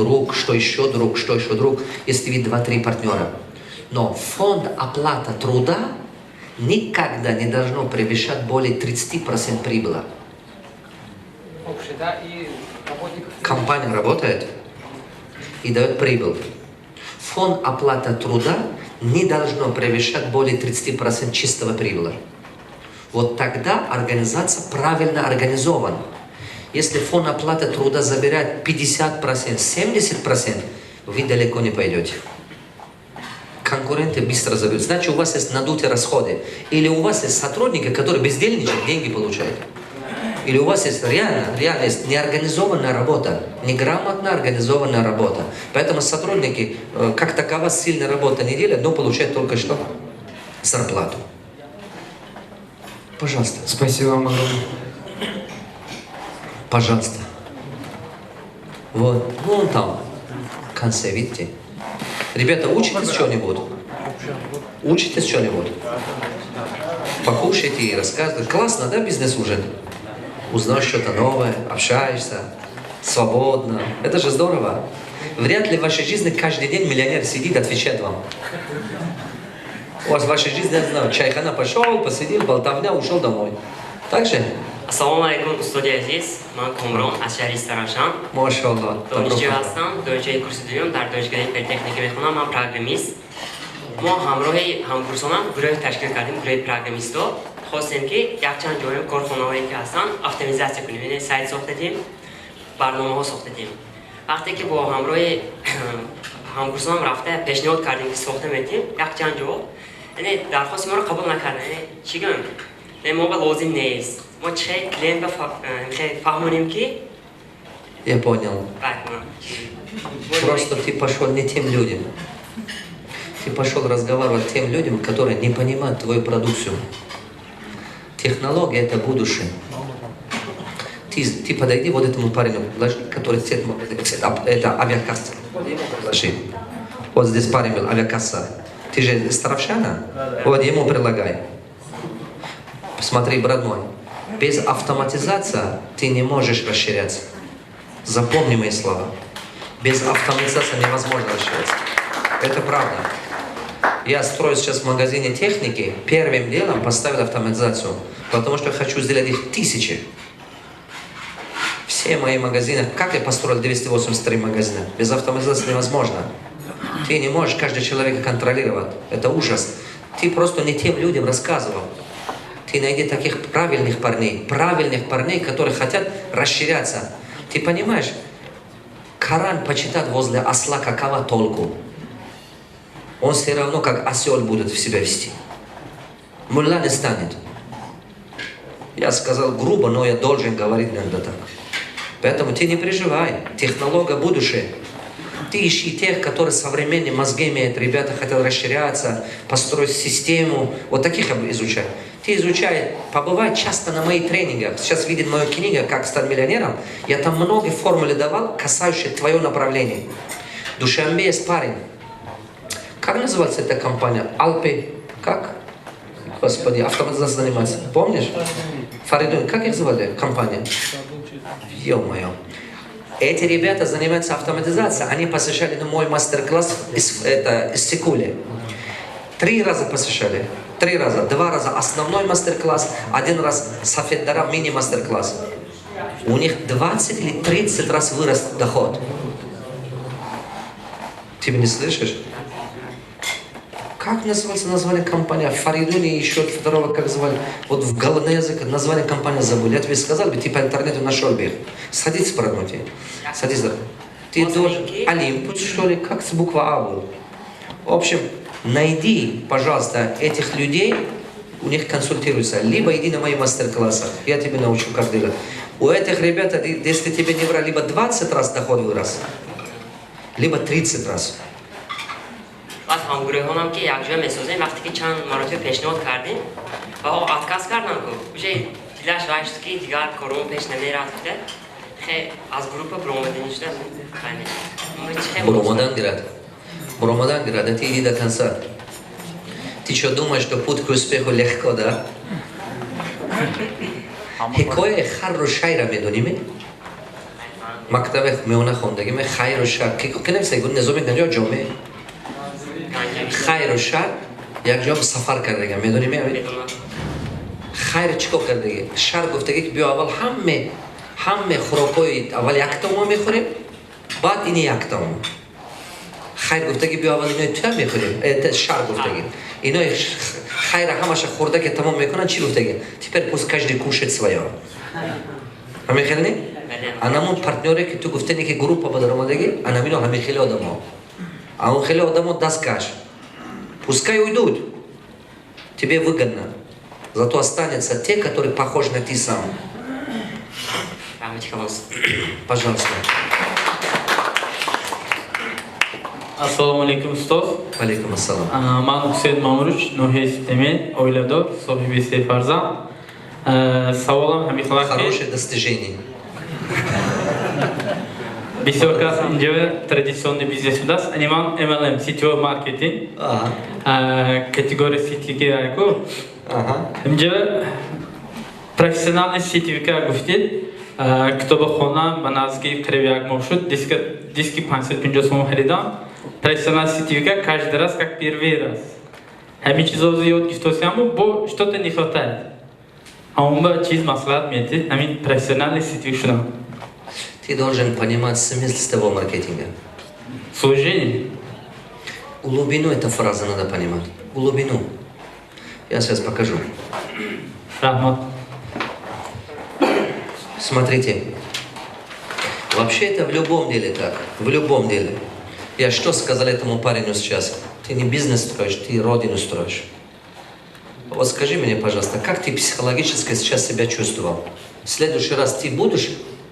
друг, что еще друг, что еще друг, если видит 2-3 партнера. Но фонд оплата труда никогда не должно превышать более 30% прибыли. Компания работает и дает прибыль. Фонд оплата труда не должно превышать более 30% чистого прибыли. Вот тогда организация правильно организована. Если фонд оплаты труда забирает 50%, 70%, вы далеко не пойдете. Конкуренты быстро заберут. Значит, у вас есть надутые расходы. Или у вас есть сотрудники, которые бездельничают, деньги получают. Или у вас есть реально есть неорганизованная работа, неграмотно организованная работа. Поэтому сотрудники, как такова сильная работа не делят, но получают только что зарплату. Пожалуйста. Спасибо вам огромное. Пожалуйста. Вот, вон там, в конце, видите? Ребята, учитесь что-нибудь? Учитесь что-нибудь? Покушайте и рассказывайте. Классно, да, бизнес-ужин? Узнаешь что-то новое, общаешься, свободно. Это же здорово. Вряд ли в вашей жизни каждый день миллионер сидит, отвечает вам. У вас в вашей жизни, я знаю, чайхана пошел, посидел, болтовня, ушел домой. Так же? Ассаламу алейкум, студия здесь. Ман Комрон, Ашари Старашан. Машаллах. Донишчи ҳастам, донишчои курси дуюм дар донишгоҳи политехника мехонам. Ман программист. Мо ҳамроҳи ҳамкурсонам гурӯҳи ташкил кардем, гурӯҳи программистҳо. Хостем ки якчанд ҷоим корхонаҳое ки ҳастанд автоматизация кунем, яъне сайт сохта дидем, барномаҳо сохта дидем. Вақте ки бо ҳамроҳи ҳамкурсонам рафта пешниҳод кардем ки сохта метем, якчанд ҷо яъне дархости моро қабул накарданд. Яъне чӣ гӯям? Моға лозим нест. Мы клиента фахмоним ки? Я понял. Просто ты пошел не тем людям. Ты пошел разговаривать тем людям, которые не понимают твою продукцию. Технология – это будущее. Ты подойди вот этому парню, который это авиакасса. Вот здесь парень был, авиакасса. Ты же из Таравшана? Вот ему предлагай. Смотри, брат мой, без автоматизации ты не можешь расширяться. Запомни мои слова. Без автоматизации невозможно расширяться. Это правда. Я строю сейчас в магазине техники, первым делом поставил автоматизацию, потому что хочу сделать их 1000. Все мои магазины, как я построил 283 магазина? Без автоматизации невозможно. Ты не можешь каждого человека контролировать. Это ужас. Ты просто не тем людям рассказывал. Ты найди таких правильных парней, которые хотят расширяться. Ты понимаешь, Коран почитать возле осла какова толку? Он все равно как осел будет в себя вести. Мулла не станет. Я сказал грубо, но я должен говорить иногда так. Поэтому ты не переживай. Технология будущее. Ты ищи тех, которые современные мозги имеют. Ребята хотят расширяться, построить систему. Вот таких я изучаю. Ты изучай, побывай часто на моих тренингах. Сейчас видит мою книгу «Как стать миллионером». Я там много формулы давал, касающие твое направление. В Душанбе есть парень. Как называется эта компания? Алпи. Как? Господи, автоматизацией занимается. Помнишь? Фаридун. Как их звали? Компания? Ё-моё. Эти ребята занимаются автоматизацией. Они посещали мой мастер-класс из Сикули. 3 раза посещали. 3 раза. 2 раза основной мастер-класс, 1 раз Сафеддара мини-мастер-класс. У них 20 или 30 раз вырос доход. Ты меня не слышишь? Как называется название компании? Фаридуни и еще второго, как звали? Вот в голодный язык название компании забыли. Я тебе сказал бы, ты по интернету нашел бы их. Садись прогнуть. Садись. Ты должен... Олимпус, что ли? Как с буква А был? В общем, найди, пожалуйста, этих людей, у них консультируйся. Либо иди на мои мастер-классы, я тебе научу, как делать. У этих ребят, если тебе не врать, либо 20 раз доход вырос, либо 30 раз. بعد همگروهانم که یک جای میسازیم وقتی که چند مرتبه پیشنهاد کردیم و آتکاس کردن که بجای دیلش وایست که دیگر کارون پیش نمیرفته خیلی از گروپ برومدن شده Бромадан говорят, да ты иди до конца. Ты что, думаешь, что путь к успеху легко, да? Хикоя харро шайра медуними? مکتب میونه خوندگی می خیر و شر که نمیشه گفت نظامی کنجا جامعه خیر و شر یک جا سفر کردگی میدونی میامید خیر چیکار کردگی شر گفتگی که بیا اول همه خوراکای اول یک تام میخوریم بعد این یک تام خیر گفتگی بیا اول اینو تو میخوریم شر گفتگی اینا خیر همش خورده که تمام میکنن چی گفتگی теперь пусть каждый кушает свое همین анамон партнёре ки ту гуфтани ки группа ба даромадагӣ анамино ҳами хеле одамо аон хеле одамо дасткаш пускай уйдут тебе выгодно зато останется те которые похожи на ты сам пожалуйста Assalomu alaykum ustoz. Alaykum assalom. Men Husayn Mamruch, Nuhiy sistemi oilador, sohibi se farzand. Savolim hamid qilaki. Хорошее достижение. Бисёр кас инҷа традитсионный бизнес будас. Аниман MLM, сетевой маркетинг. Категория сетига айку. Инҷа профессиональный сетивика гуфтид. Китобхона ба назди қириб як моҳ шуд. Диски 550 сом харидам. Профессиональный сетивика каждый раз как первый раз. Ҳамин чизо зиёд гифтосиам, бо что-то не хватает. А он бы чиз маслат метит, ҳамин профессиональный сетивик шудам. Ты должен понимать смысл сетевого маркетинга. Служение. Глубину эта фраза надо понимать. Глубину. Я сейчас покажу. Рахмат. Смотрите. Вообще это в любом деле так. В любом деле. Я что сказал этому парню сейчас? Ты не бизнес строишь, ты родину строишь. Вот скажи мне, пожалуйста, как ты психологически сейчас себя чувствовал? В следующий раз ты будешь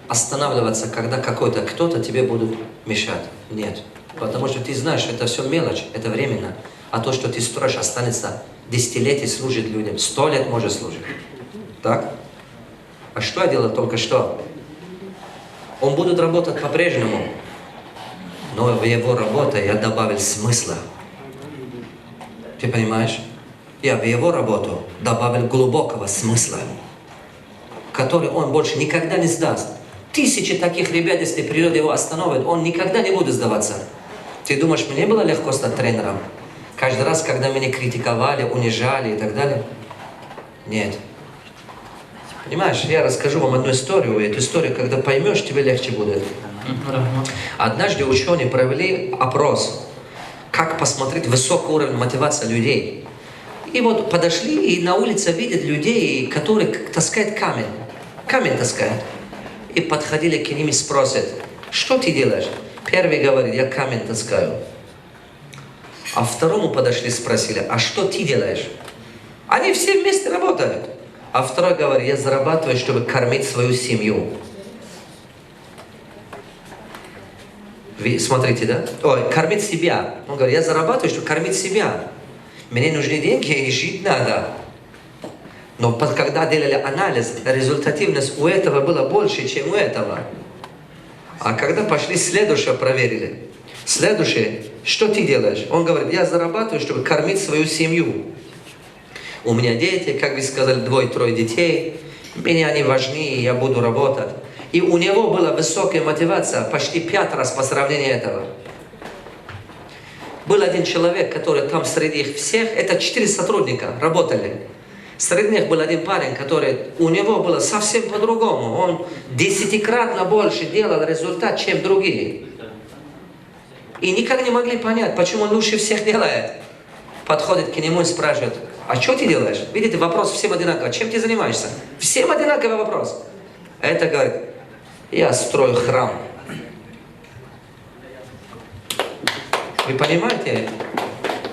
останавливаться, когда кто-то тебе будет мешать? Нет. Потому что ты знаешь, это все мелочь, это временно. А то, что ты строишь, останется десятилетий, служит людям. 100 лет может служить. Так? А что я делал только что? Он будет работать по-прежнему. Но в его работу я добавил смысла. Ты понимаешь? Я в его работу добавил глубокого смысла, который он больше никогда не сдаст. Тысячи таких ребят, если природа его остановит, он никогда не будет сдаваться. Ты думаешь, мне было легко стать тренером? Каждый раз, когда меня критиковали, унижали и так далее? Нет. Понимаешь, я расскажу вам одну историю, и эту историю, когда поймешь, тебе легче будет. Однажды ученые провели опрос, как посмотреть высокий уровень мотивации людей. И вот подошли, и на улице видят людей, которые таскают камень. Камень таскают. И подходили к ним и спросят, что ты делаешь? Первый говорит, я камень таскаю. А второму подошли и спросили, а что ты делаешь? Они все вместе работают. А второй говорит, я зарабатываю, чтобы кормить свою семью. Вы смотрите, да? Ой, кормить себя. Он говорит, я зарабатываю, чтобы кормить себя. Мне нужны деньги и жить надо. Но когда делали анализ, результативность у этого была больше, чем у этого. А когда пошли следующее, проверили. Следующее, что ты делаешь? Он говорит, я зарабатываю, чтобы кормить свою семью. У меня дети, как вы сказали, 2-3 детей. Мне они важны, и я буду работать. И у него была высокая мотивация, почти 5 раз по сравнению этого. Был один человек, который там среди их всех, это 4 сотрудника работали. Среди них был один парень, который, у него было совсем по-другому. Он 10-кратно больше делал результат, чем другие. И никак не могли понять, почему он лучше всех делает. Подходит к нему и спрашивает, а что ты делаешь? Видите, вопрос всем одинаковый. Чем ты занимаешься? Всем одинаковый вопрос. Это говорит, я строю храм. Вы понимаете,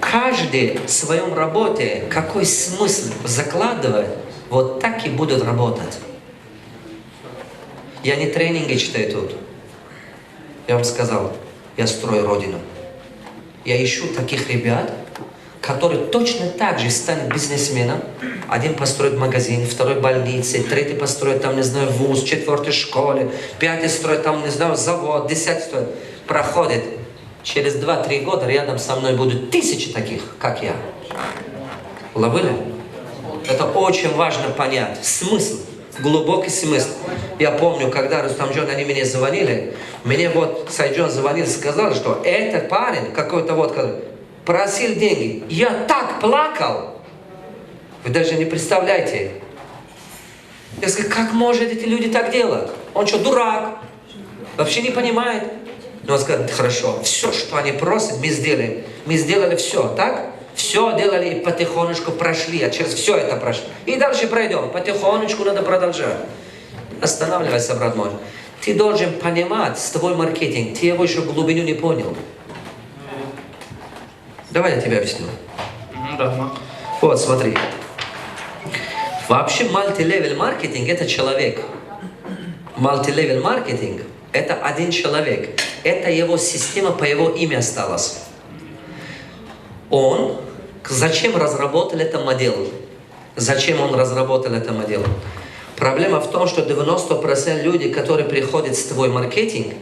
каждый в своем работе какой смысл закладывает, вот так и будут работать. Я не тренинги читаю тут. Я вам сказал, я строю родину. Я ищу таких ребят, которые точно так же станут бизнесменом. Один построит магазин, второй больницы, третий построит там, не знаю, вуз, 4-й школе, 5-й строит там, не знаю, завод, 10-й строит. Проходит. Через 2-3 года рядом со мной будут 1000 таких, как я. Уловили? Это очень важно понять. Смысл. глубокий смысл. Я помню, когда Рустамджон, они мне звонили, мне вот Сайджон звонил, сказал, что этот парень, какой-то вот, просил деньги. Я так плакал. Вы даже не представляете. Я сказал, как может эти люди так делать? Он что, дурак? Вообще не понимает. Но он сказал, хорошо, все, что они просят, мы сделаем. Мы сделали все, так? Все делали и потихонечку прошли, а через все это прошли. И дальше пройдем. Потихонечку надо продолжать. Останавливайся, брат мой. Ты должен понимать твой маркетинг. Ты его еще глубину не понял. Давай я тебе объясню. Вот, смотри. Вообще, multi-level маркетинг – это человек. Multi-level маркетинг – это один человек. Это его система, по его имя осталась. Он зачем разработал эту модель? Зачем он разработал эту модель? Проблема в том, что 90% людей, которые приходят в твой маркетинг,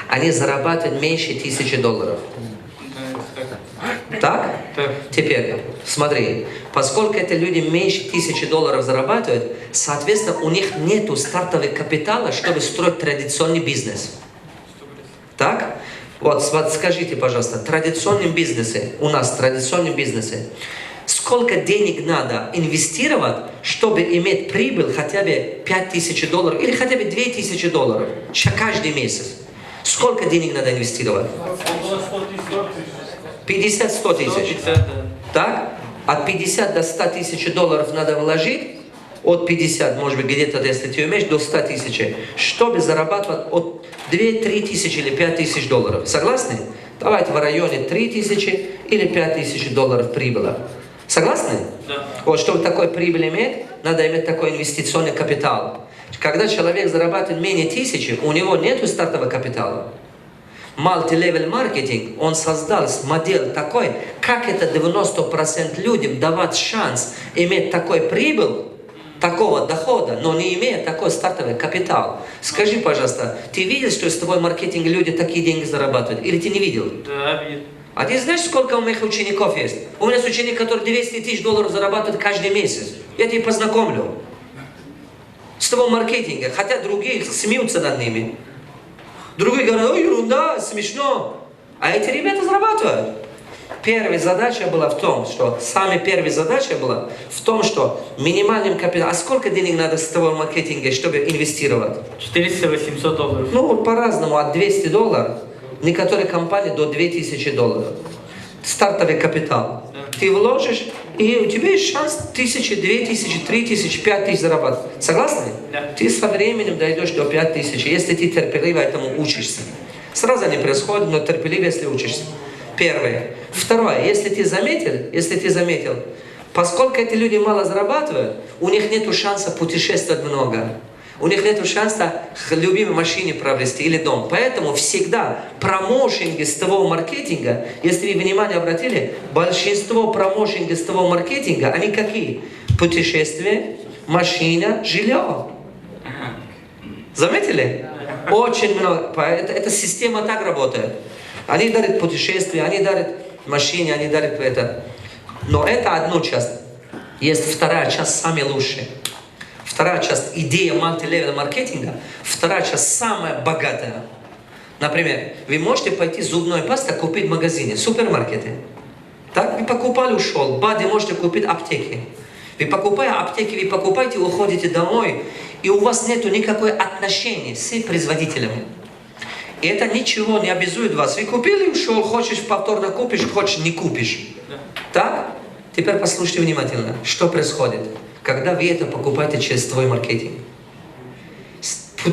они зарабатывают меньше $1000. Так? Теперь, смотри, поскольку эти люди меньше $1000 зарабатывают, соответственно, у них нет стартового капитала, чтобы строить традиционный бизнес. Так? Вот, скажите, пожалуйста, традиционные бизнесы, у нас традиционные бизнесы, сколько денег надо инвестировать, чтобы иметь прибыль хотя бы $5000 или хотя бы $2000 каждый месяц? Сколько денег надо инвестировать? 50-100 тысяч. Так? От 50 до 100 тысяч долларов надо вложить, от 50, может быть, где-то, если ты умеешь, до 100 тысяч, чтобы зарабатывать от 2-3 тысячи или 5 тысяч долларов. Согласны? Давайте в районе 3 тысячи или 5 тысяч долларов прибыли. Согласны? Да. Вот, чтобы такой прибыль иметь, надо иметь такой инвестиционный капитал. Когда человек зарабатывает менее 1000, у него нет стартового капитала. Multi-level маркетинг, он создал модель такой, как это 90% людям давать шанс иметь такой прибыль, такого дохода, но не имея такой стартовый капитал. Скажи, пожалуйста, ты видел, что из твоего маркетинга люди такие деньги зарабатывают? Или ты не видел? Да, видел. А ты знаешь, сколько у моих учеников есть? У меня есть ученик, который 200 тысяч долларов зарабатывает каждый месяц. Я тебя познакомлю. С того маркетинга. Хотя другие смеются над ними. Другие говорят, ой, ерунда, смешно. А эти ребята зарабатывают. Первая задача была в том, что минимальным капиталом. А сколько денег надо с того маркетинга, чтобы инвестировать? $400-800. Ну, по-разному, от $200, некоторые компании до $2000. Стартовый капитал. Да. Ты вложишь, и у тебя есть шанс 1000, 2000, 3000, 5000 зарабатывать. Согласны? Да. Ты со временем дойдешь до 5000, если ты терпеливо этому учишься. Сразу не происходит, но терпеливо, если учишься. Первое. Второе. Если ты заметил, поскольку эти люди мало зарабатывают, у них нет шанса путешествовать много. У них нет шанса к любимой машине приобрести или дом. Поэтому всегда промоушенги с того маркетинга, если вы внимание обратили, большинство промоушенги с того маркетинга, они какие? Путешествие, машина, жилье. Заметили? Очень много. Эта система так работает. Они дарят путешествия, они дарят машины, они дарят это. Но это одна часть. Есть вторая часть, самая лучшая. Вторая часть, идея multi-level маркетинга. Вторая часть, самая богатая. Например, вы можете пойти зубной пастой купить в магазине, супермаркете. Так, вы покупали, ушел. Бади можете купить аптеки. Вы покупая аптеки, вы покупаете, уходите домой, и у вас нет никакой отношения с производителем. И это ничего не обязует вас. Вы купили, ушел, хочешь повторно купишь, хочешь не купишь. Так? Теперь послушайте внимательно, что происходит, когда вы это покупаете через твой маркетинг.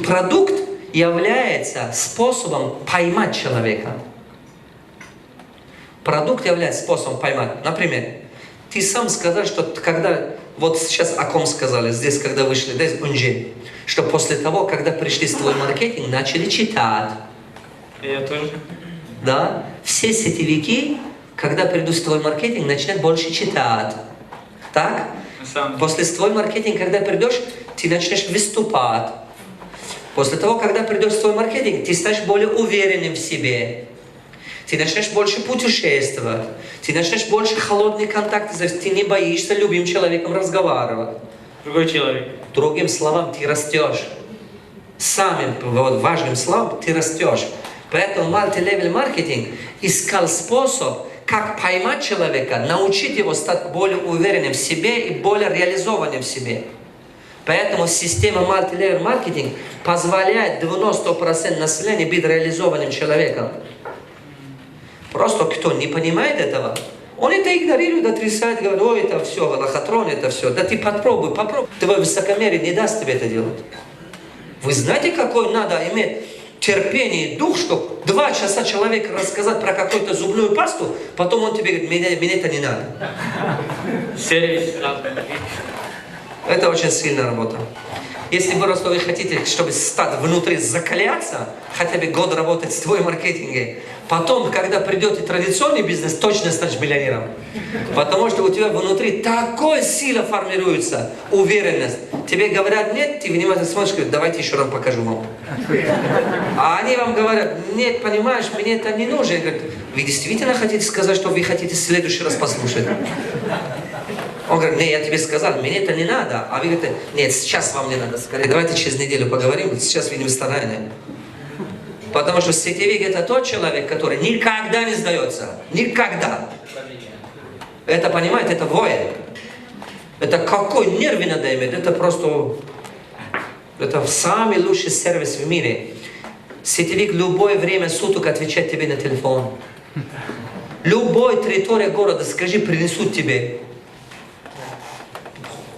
Продукт является способом поймать человека. Продукт является способом поймать. Например, ты сам сказал, что когда, вот сейчас о ком сказали, здесь, когда вышли, здесь Унджи, что после того, когда пришли с твой маркетинг, начали читать. Я тоже. Да? Все сетевики, когда придут с твой маркетинг, начинают больше читать. Так? После твой маркетинг, когда придешь, ты начнешь выступать. После того, когда придешь в твой маркетинг, ты станешь более уверенным в себе. Ты начнешь больше путешествовать. Ты начнешь больше холодный контакт. Ты не боишься любимым человеком разговаривать. Другой человек. Другим словам, ты растешь. Самым вот, важным словом ты растешь. Поэтому multi-level маркетинг искал способ, как поймать человека, научить его стать более уверенным в себе и более реализованным в себе. Поэтому система multi-level маркетинг позволяет 90% населения быть реализованным человеком. Просто кто не понимает этого, он это игнорирует, отрицает, говорит, ой, это все, лохотрон, это все. Да ты попробуй. Твое высокомерие не даст тебе это делать. Вы знаете, какой надо иметь терпение и дух, чтобы 2 часа человеку рассказать про какую-то зубную пасту, потом он тебе говорит, мне это не надо. Сервис. Это очень сильная работа. Если вы хотите, чтобы стать внутри закаляться, хотя бы год работать в твоем маркетинге, потом, когда придет и традиционный бизнес, точно станешь миллионером. Потому что у тебя внутри такой сила формируется, уверенность. Тебе говорят нет, ты внимательно смотришь, говоришь, давайте еще раз покажу вам. А они вам говорят, нет, понимаешь, мне это не нужно. Я говорю, вы действительно хотите сказать, что вы хотите в следующий раз послушать? Он говорит, нет, я тебе сказал, мне это не надо. А вы говорите, нет, сейчас вам не надо. Скорее, давайте через неделю поговорим, сейчас вы не в ресторане. Потому что сетевик это тот человек, который никогда не сдается. Никогда. Это, понимаете, это воин. Это какой нервы надо иметь. Это просто... Это самый лучший сервис в мире. Сетевик любое время суток отвечает тебе на телефон. Любой территория города, скажи, принесут тебе.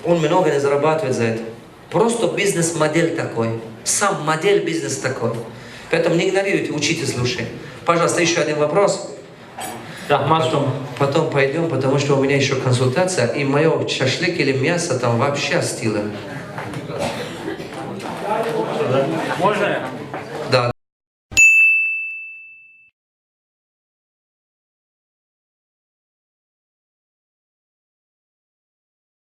Он много не зарабатывает за это. Просто бизнес-модель такой. Сам модель бизнеса такой. Поэтому не игнорируйте, учитесь лучше. Пожалуйста, еще один вопрос. Потом пойдем, потому что у меня еще консультация, и мое шашлык или мясо там вообще остыло.